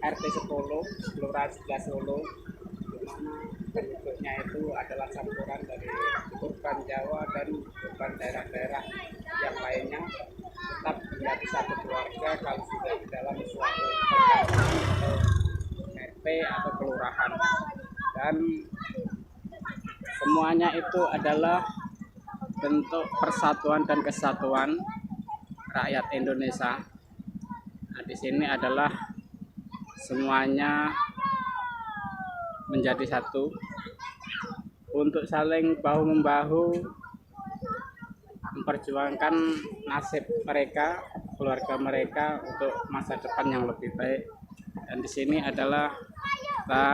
RT 10 Kelurahan Sebelah Solo, di mana penduduknya itu adalah campuran dari urban Jawa dan urban daerah-daerah yang lainnya, tetap menjadi satu keluarga kalau sudah di dalam suatu perkampungan atau RT atau kelurahan. Dan semuanya itu adalah bentuk persatuan dan kesatuan rakyat Indonesia. Nah, di sini adalah semuanya menjadi satu untuk saling bahu-membahu memperjuangkan nasib mereka, keluarga mereka untuk masa depan yang lebih baik. Dan di sini adalah kita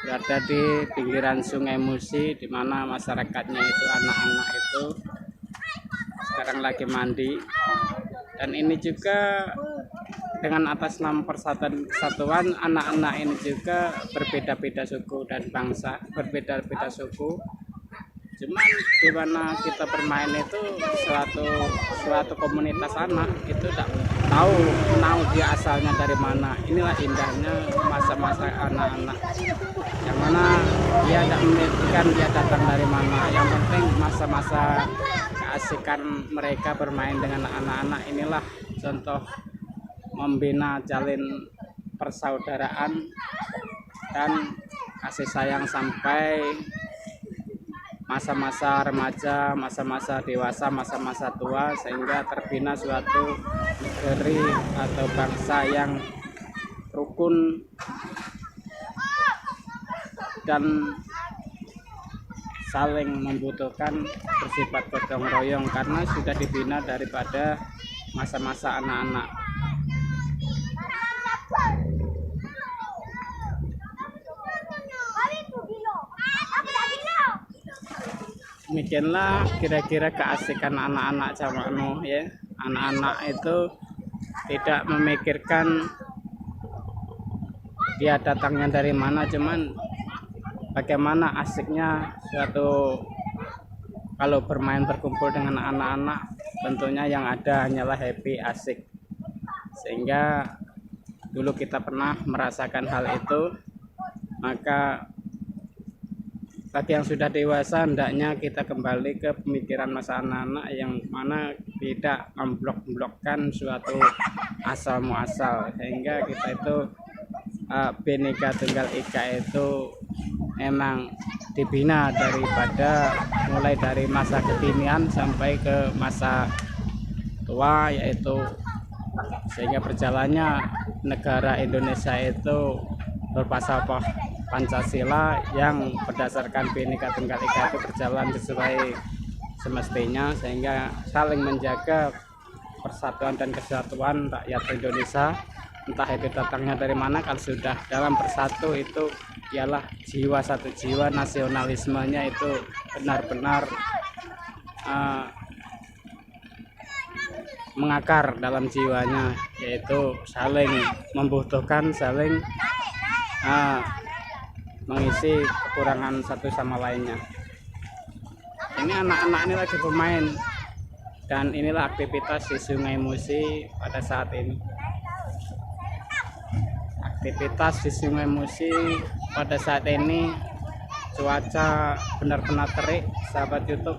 berada di pinggiran Sungai Musi, di mana masyarakatnya itu anak-anak itu sekarang lagi mandi. Dan ini juga dengan atas nama persatuan kesatuan, anak-anak ini juga berbeda-beda suku dan bangsa, berbeda-beda suku. Cuman di mana kita bermain itu suatu komunitas anak itu tidak tahu dia asalnya dari mana. Inilah indahnya masa-masa anak-anak, yang mana dia tidak memikirkan dia datang dari mana. Yang penting masa-masa keasikan mereka bermain dengan anak-anak inilah contoh membina jalin persaudaraan dan kasih sayang sampai masa-masa remaja, masa-masa dewasa, masa-masa tua, sehingga terbina suatu negeri atau bangsa yang rukun dan saling membutuhkan, bersifat gotong royong karena sudah dibina daripada masa-masa anak-anak. Demikianlah kira-kira keasikan anak-anak Camano ya. Anak-anak itu tidak memikirkan dia datangnya dari mana, cuman bagaimana asiknya suatu kalau bermain berkumpul dengan anak-anak. Tentunya yang ada hanyalah happy, asik. Sehingga dulu kita pernah merasakan hal itu, maka bagi yang sudah dewasa hendaknya kita kembali ke pemikiran masa anak-anak yang mana tidak memblok-blokkan suatu asal muasal, sehingga kita itu Bhinneka Tunggal Ika itu memang dibina daripada mulai dari masa kekinian sampai ke masa tua, yaitu sehingga berjalannya negara Indonesia itu berpasapah Pancasila yang berdasarkan Bhinneka Tunggal Ika itu berjalan sesuai semestinya, sehingga saling menjaga persatuan dan kesatuan rakyat Indonesia, entah itu datangnya dari mana. Kalau sudah dalam bersatu itu ialah jiwa, satu jiwa, nasionalismenya itu benar-benar mengakar dalam jiwanya, yaitu saling membutuhkan, saling mengisi kekurangan satu sama lainnya. Ini anak-anak ini lagi bermain, dan inilah aktivitas di Sungai Musi pada saat ini. Aktivitas di Sungai Musi pada saat ini, cuaca benar-benar terik, sahabat YouTube.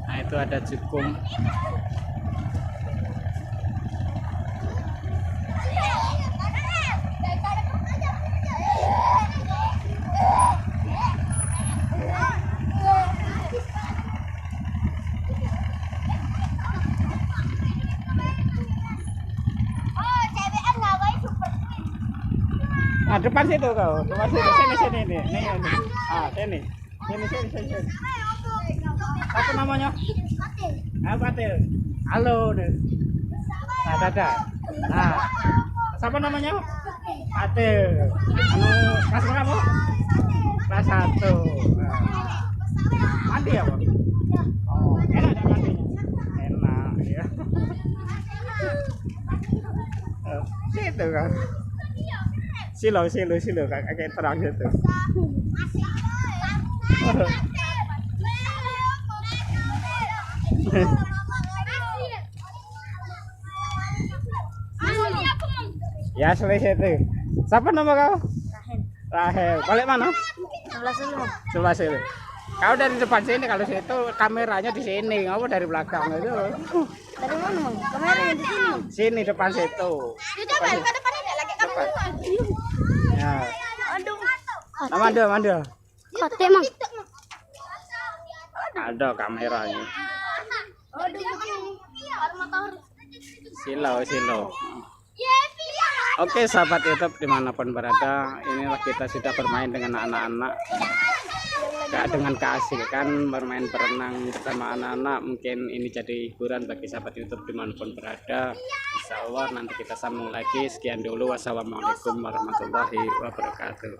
Nah, itu ada jukung. Nah, depan situ kau, depan situ, sini ini. Sini. Apa namanya? Fatil. Halo. Nah, dadah. Nah, siapa namanya? Fatil. Kelas berapa? Kelas 1. Mandi apa? Oh, enak ya mandinya? Enak ya. Situ kan. Silo kayak terang gitu. Ya selesai itu. Siapa nama kau? Rahel. Rahel. Balik mana? 11 dulu. Coba sini. Kau dari depan sini, kalau situ kameranya di sini, kamu dari belakang itu. Dari mana, Mang? Kameranya di sini, Mang. Sini depan situ. Coba ke depan ada lagi kamu. Ya. Aduh. Nah, Manda. Kote, Mang. Ada kameranya. Silau. Oke sahabat YouTube dimanapun berada, inilah kita sudah bermain dengan anak-anak, dengan keasikan bermain berenang bersama anak-anak. Mungkin ini jadi hiburan bagi sahabat YouTube dimanapun berada. Insya Allah nanti kita sambung lagi. Sekian dulu, wassalamualaikum warahmatullahi wabarakatuh.